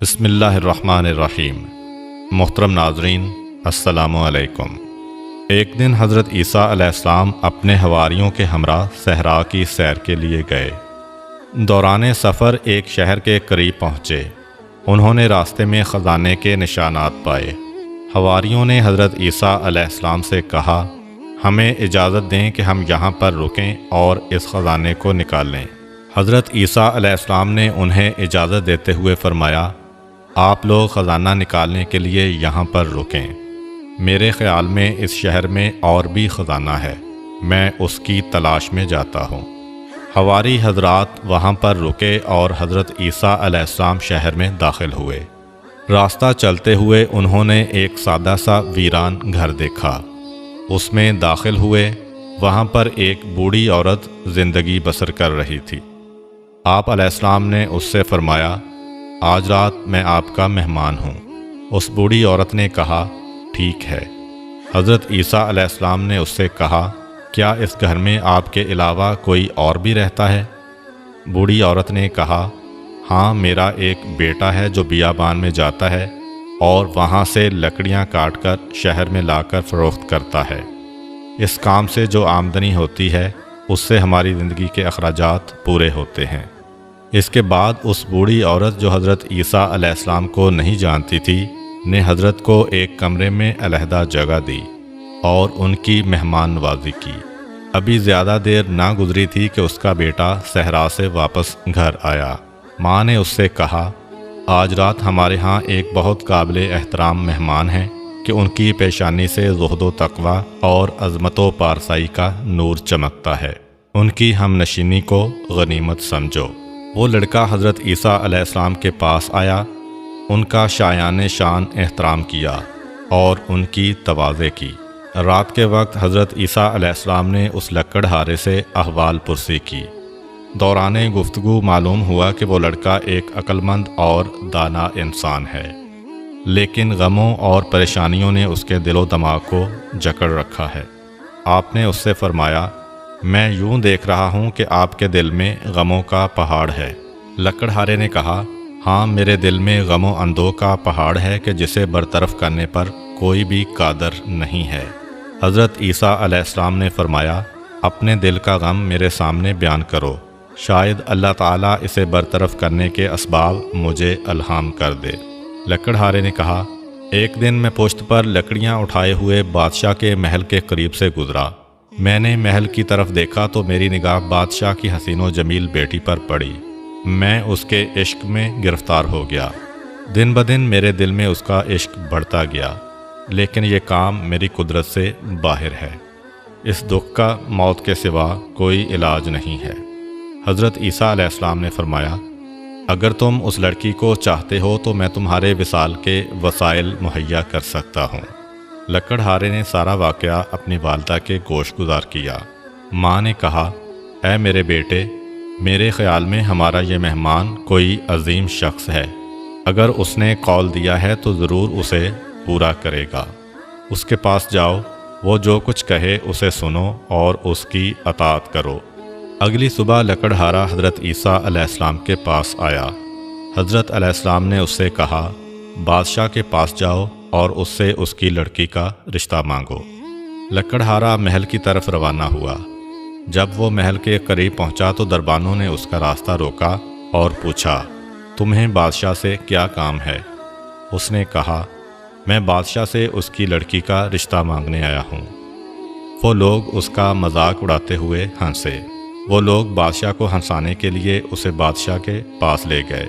بسم اللہ الرحمن الرحیم۔ محترم ناظرین، السلام علیکم۔ ایک دن حضرت عیسیٰ علیہ السلام اپنے حواریوں کے ہمراہ صحرا کی سیر کے لیے گئے۔ دوران سفر ایک شہر کے قریب پہنچے۔ انہوں نے راستے میں خزانے کے نشانات پائے۔ حواریوں نے حضرت عیسیٰ علیہ السلام سے کہا، ہمیں اجازت دیں کہ ہم یہاں پر رکیں اور اس خزانے کو نکال لیں۔ حضرت عیسیٰ علیہ السلام نے انہیں اجازت دیتے ہوئے فرمایا، آپ لوگ خزانہ نکالنے کے لیے یہاں پر رکیں۔ میرے خیال میں اس شہر میں اور بھی خزانہ ہے، میں اس کی تلاش میں جاتا ہوں۔ حواری حضرات وہاں پر رکے اور حضرت عیسیٰ علیہ السلام شہر میں داخل ہوئے۔ راستہ چلتے ہوئے انہوں نے ایک سادہ سا ویران گھر دیکھا۔ اس میں داخل ہوئے۔ وہاں پر ایک بوڑھی عورت زندگی بسر کر رہی تھی۔ آپ علیہ السلام نے اس سے فرمایا، آج رات میں آپ کا مہمان ہوں۔ اس بوڑھی عورت نے کہا، ٹھیک ہے۔ حضرت عیسیٰ علیہ السلام نے اس سے کہا، کیا اس گھر میں آپ کے علاوہ کوئی اور بھی رہتا ہے؟ بوڑھی عورت نے کہا، ہاں، میرا ایک بیٹا ہے جو بیابان میں جاتا ہے اور وہاں سے لکڑیاں کاٹ کر شہر میں لا کر فروخت کرتا ہے۔ اس کام سے جو آمدنی ہوتی ہے اس سے ہماری زندگی کے اخراجات پورے ہوتے ہیں۔ اس کے بعد اس بوڑھی عورت جو حضرت عیسیٰ علیہ السلام کو نہیں جانتی تھی نے حضرت کو ایک کمرے میں علیحدہ جگہ دی اور ان کی مہمان نوازی کی۔ ابھی زیادہ دیر نہ گزری تھی کہ اس کا بیٹا صحرا سے واپس گھر آیا۔ ماں نے اس سے کہا، آج رات ہمارے ہاں ایک بہت قابل احترام مہمان ہیں کہ ان کی پیشانی سے زہد و تقوی اور عظمت و پارسائی کا نور چمکتا ہے۔ ان کی ہم نشینی کو غنیمت سمجھو۔ وہ لڑکا حضرت عیسیٰ علیہ السلام کے پاس آیا، ان کا شایان شان احترام کیا اور ان کی تواضع کی۔ رات کے وقت حضرت عیسیٰ علیہ السلام نے اس لکڑہارے سے احوال پرسی کی۔ دوران گفتگو معلوم ہوا کہ وہ لڑکا ایک عقلمند اور دانا انسان ہے، لیکن غموں اور پریشانیوں نے اس کے دل و دماغ کو جکڑ رکھا ہے۔ آپ نے اس سے فرمایا، میں یوں دیکھ رہا ہوں کہ آپ کے دل میں غموں کا پہاڑ ہے۔ لکڑہارے نے کہا، ہاں، میرے دل میں غم و اندوہ کا پہاڑ ہے کہ جسے برطرف کرنے پر کوئی بھی قادر نہیں ہے۔ حضرت عیسیٰ علیہ السلام نے فرمایا، اپنے دل کا غم میرے سامنے بیان کرو، شاید اللہ تعالیٰ اسے برطرف کرنے کے اسباب مجھے الہام کر دے۔ لکڑہارے نے کہا، ایک دن میں پشت پر لکڑیاں اٹھائے ہوئے بادشاہ کے محل کے قریب سے گزرا۔ میں نے محل کی طرف دیکھا تو میری نگاہ بادشاہ کی حسین و جمیل بیٹی پر پڑی۔ میں اس کے عشق میں گرفتار ہو گیا۔ دن بدن میرے دل میں اس کا عشق بڑھتا گیا، لیکن یہ کام میری قدرت سے باہر ہے۔ اس دکھ کا موت کے سوا کوئی علاج نہیں ہے۔ حضرت عیسیٰ علیہ السلام نے فرمایا، اگر تم اس لڑکی کو چاہتے ہو تو میں تمہارے وصال کے وسائل مہیا کر سکتا ہوں۔ لکڑہارے نے سارا واقعہ اپنی والدہ کے گوش گزار کیا۔ ماں نے کہا، اے میرے بیٹے، میرے خیال میں ہمارا یہ مہمان کوئی عظیم شخص ہے۔ اگر اس نے قول دیا ہے تو ضرور اسے پورا کرے گا۔ اس کے پاس جاؤ، وہ جو کچھ کہے اسے سنو اور اس کی اطاعت کرو۔ اگلی صبح لکڑہارا حضرت عیسیٰ علیہ السلام کے پاس آیا۔ حضرت علیہ السلام نے اس سے کہا، بادشاہ کے پاس جاؤ اور اس سے اس کی لڑکی کا رشتہ مانگو۔ لکڑہارا محل کی طرف روانہ ہوا۔ جب وہ محل کے قریب پہنچا تو دربانوں نے اس کا راستہ روکا اور پوچھا، تمہیں بادشاہ سے کیا کام ہے؟ اس نے کہا، میں بادشاہ سے اس کی لڑکی کا رشتہ مانگنے آیا ہوں۔ وہ لوگ اس کا مذاق اڑاتے ہوئے ہنسے۔ وہ لوگ بادشاہ کو ہنسانے کے لیے اسے بادشاہ کے پاس لے گئے۔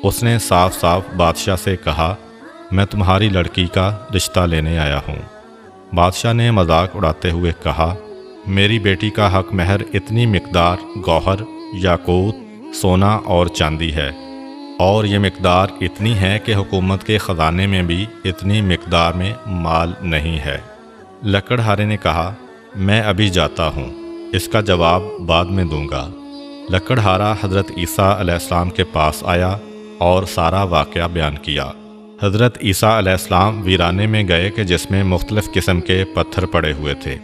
اس نے صاف صاف بادشاہ سے کہا، میں تمہاری لڑکی کا رشتہ لینے آیا ہوں۔ بادشاہ نے مذاق اڑاتے ہوئے کہا، میری بیٹی کا حق مہر اتنی مقدار گوہر، یاقوت، سونا اور چاندی ہے، اور یہ مقدار اتنی ہے کہ حکومت کے خزانے میں بھی اتنی مقدار میں مال نہیں ہے۔ لکڑہارے نے کہا، میں ابھی جاتا ہوں، اس کا جواب بعد میں دوں گا۔ لکڑہارا حضرت عیسیٰ علیہ السلام کے پاس آیا اور سارا واقعہ بیان کیا۔ حضرت عیسیٰ علیہ السلام ویرانے میں گئے کہ جس میں مختلف قسم کے پتھر پڑے ہوئے تھے۔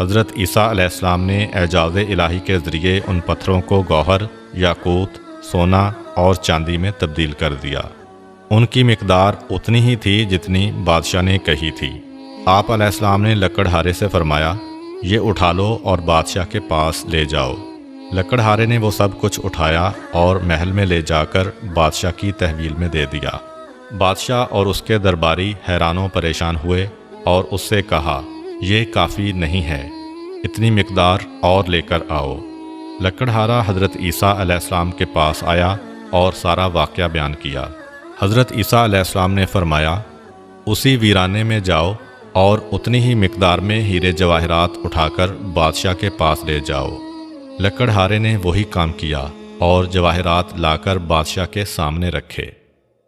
حضرت عیسیٰ علیہ السلام نے اعجاز الہی کے ذریعے ان پتھروں کو گوہر، یاقوت، سونا اور چاندی میں تبدیل کر دیا۔ ان کی مقدار اتنی ہی تھی جتنی بادشاہ نے کہی تھی۔ آپ علیہ السلام نے لکڑہارے سے فرمایا، یہ اٹھا لو اور بادشاہ کے پاس لے جاؤ۔ لکڑہارے نے وہ سب کچھ اٹھایا اور محل میں لے جا کر بادشاہ کی تحویل میں دے دیا۔ بادشاہ اور اس کے درباری حیران و پریشان ہوئے اور اس سے کہا، یہ کافی نہیں ہے، اتنی مقدار اور لے کر آؤ۔ لکڑہارا حضرت عیسیٰ علیہ السلام کے پاس آیا اور سارا واقعہ بیان کیا۔ حضرت عیسیٰ علیہ السلام نے فرمایا، اسی ویرانے میں جاؤ اور اتنی ہی مقدار میں ہیرے جواہرات اٹھا کر بادشاہ کے پاس لے جاؤ۔ لکڑہارے نے وہی کام کیا اور جواہرات لا کر بادشاہ کے سامنے رکھے۔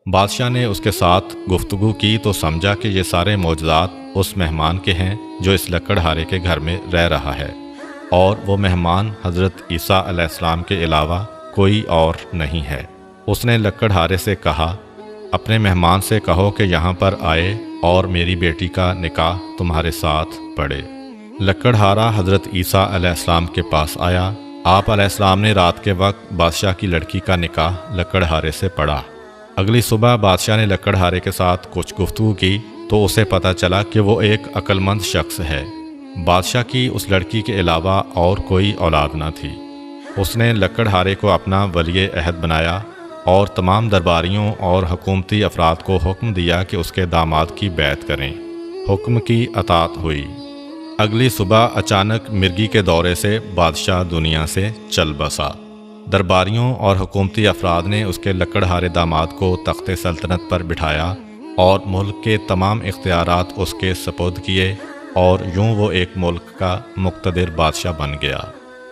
بادشاہ نے اس کے ساتھ گفتگو کی تو سمجھا کہ یہ سارے معجزات اس مہمان کے ہیں جو اس لکڑہارے کے گھر میں رہ رہا ہے، اور وہ مہمان حضرت عیسیٰ علیہ السلام کے علاوہ کوئی اور نہیں ہے۔ اس نے لکڑہارے سے کہا، اپنے مہمان سے کہو کہ یہاں پر آئے اور میری بیٹی کا نکاح تمہارے ساتھ پڑھے۔ لکڑہارا حضرت عیسیٰ علیہ السلام کے پاس آیا۔ آپ علیہ السلام نے رات کے وقت بادشاہ کی لڑکی کا نکاح لکڑہارے سے پڑھا۔ اگلی صبح بادشاہ نے لکڑہارے کے ساتھ کچھ گفتگو کی تو اسے پتہ چلا کہ وہ ایک عقل مند شخص ہے۔ بادشاہ کی اس لڑکی کے علاوہ اور کوئی اولاد نہ تھی۔ اس نے لکڑہارے کو اپنا ولی عہد بنایا اور تمام درباریوں اور حکومتی افراد کو حکم دیا کہ اس کے داماد کی بیعت کریں۔ حکم کی اطاعت ہوئی۔ اگلی صبح اچانک مرگی کے دورے سے بادشاہ دنیا سے چل بسا۔ درباریوں اور حکومتی افراد نے اس کے لکڑہارے داماد کو تخت سلطنت پر بٹھایا اور ملک کے تمام اختیارات اس کے سپرد کیے، اور یوں وہ ایک ملک کا مقتدر بادشاہ بن گیا۔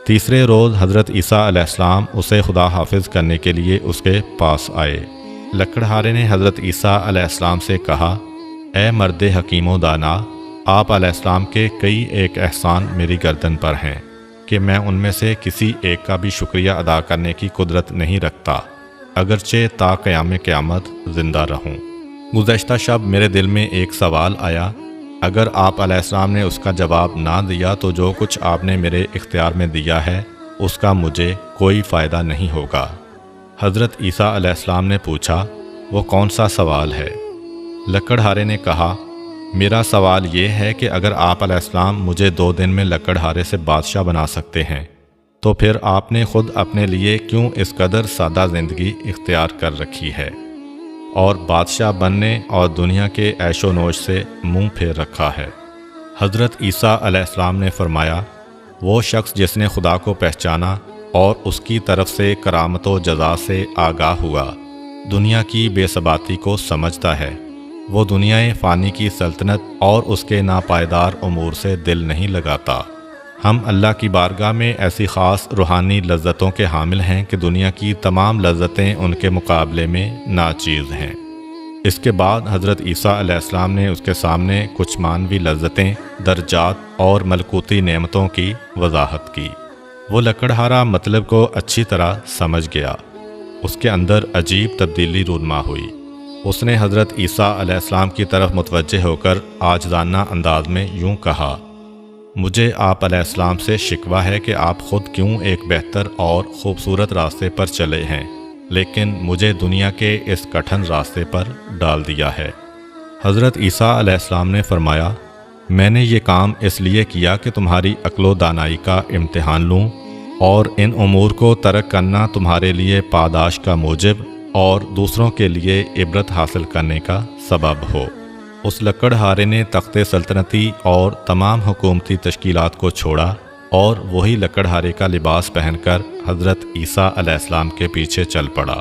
تیسرے روز حضرت عیسیٰ علیہ السلام اسے خدا حافظ کرنے کے لیے اس کے پاس آئے۔ لکڑہارے نے حضرت عیسیٰ علیہ السلام سے کہا، اے مرد حکیم و دانا، آپ علیہ السلام کے کئی ایک احسان میری گردن پر ہیں کہ میں ان میں سے کسی ایک کا بھی شکریہ ادا کرنے کی قدرت نہیں رکھتا، اگرچہ تا قیام قیامت زندہ رہوں۔ گزشتہ شب میرے دل میں ایک سوال آیا، اگر آپ علیہ السلام نے اس کا جواب نہ دیا تو جو کچھ آپ نے میرے اختیار میں دیا ہے اس کا مجھے کوئی فائدہ نہیں ہوگا۔ حضرت عیسیٰ علیہ السلام نے پوچھا، وہ کون سا سوال ہے؟ لکڑہارے نے کہا، میرا سوال یہ ہے کہ اگر آپ علیہ السلام مجھے 2 دن میں لکڑہارے سے بادشاہ بنا سکتے ہیں تو پھر آپ نے خود اپنے لیے کیوں اس قدر سادہ زندگی اختیار کر رکھی ہے اور بادشاہ بننے اور دنیا کے عیش و نوش سے منہ پھیر رکھا ہے؟ حضرت عیسیٰ علیہ السلام نے فرمایا، وہ شخص جس نے خدا کو پہچانا اور اس کی طرف سے کرامت و جزا سے آگاہ ہوا، دنیا کی بے ثباتی کو سمجھتا ہے، وہ دنیا فانی کی سلطنت اور اس کے ناپائیدار امور سے دل نہیں لگاتا۔ ہم اللہ کی بارگاہ میں ایسی خاص روحانی لذتوں کے حامل ہیں کہ دنیا کی تمام لذتیں ان کے مقابلے میں ناچیز ہیں۔ اس کے بعد حضرت عیسیٰ علیہ السلام نے اس کے سامنے کچھ مانوی لذتیں، درجات اور ملکوتی نعمتوں کی وضاحت کی۔ وہ لکڑہارا مطلب کو اچھی طرح سمجھ گیا۔ اس کے اندر عجیب تبدیلی رونما ہوئی۔ اس نے حضرت عیسیٰ علیہ السلام کی طرف متوجہ ہو کر عاجزانہ انداز میں یوں کہا، مجھے آپ علیہ السلام سے شکوہ ہے کہ آپ خود کیوں ایک بہتر اور خوبصورت راستے پر چلے ہیں لیکن مجھے دنیا کے اس کٹھن راستے پر ڈال دیا ہے۔ حضرت عیسیٰ علیہ السلام نے فرمایا، میں نے یہ کام اس لیے کیا کہ تمہاری عقل و دانائی کا امتحان لوں اور ان امور کو ترک کرنا تمہارے لیے پاداش کا موجب اور دوسروں کے لیے عبرت حاصل کرنے کا سبب ہو۔ اس لکڑہارے نے تخت سلطنتی اور تمام حکومتی تشکیلات کو چھوڑا اور وہی لکڑہارے کا لباس پہن کر حضرت عیسیٰ علیہ السلام کے پیچھے چل پڑا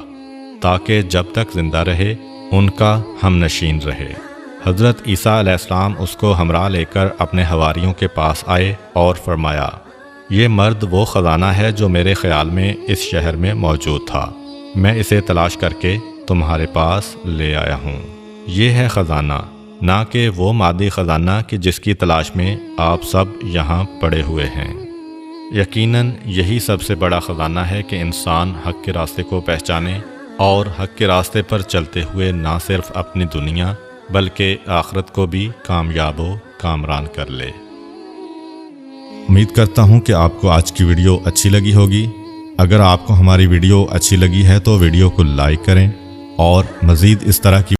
تاکہ جب تک زندہ رہے ان کا ہم نشین رہے۔ حضرت عیسیٰ علیہ السلام اس کو ہمراہ لے کر اپنے حواریوں کے پاس آئے اور فرمایا، یہ مرد وہ خزانہ ہے جو میرے خیال میں اس شہر میں موجود تھا، میں اسے تلاش کر کے تمہارے پاس لے آیا ہوں۔ یہ ہے خزانہ، نہ کہ وہ مادی خزانہ کہ جس کی تلاش میں آپ سب یہاں پڑے ہوئے ہیں۔ یقیناً یہی سب سے بڑا خزانہ ہے کہ انسان حق کے راستے کو پہچانے اور حق کے راستے پر چلتے ہوئے نہ صرف اپنی دنیا بلکہ آخرت کو بھی کامیاب و کامران کر لے۔ امید کرتا ہوں کہ آپ کو آج کی ویڈیو اچھی لگی ہوگی۔ اگر آپ کو ہماری ویڈیو اچھی لگی ہے تو ویڈیو کو لائک کریں اور مزید اس طرح کی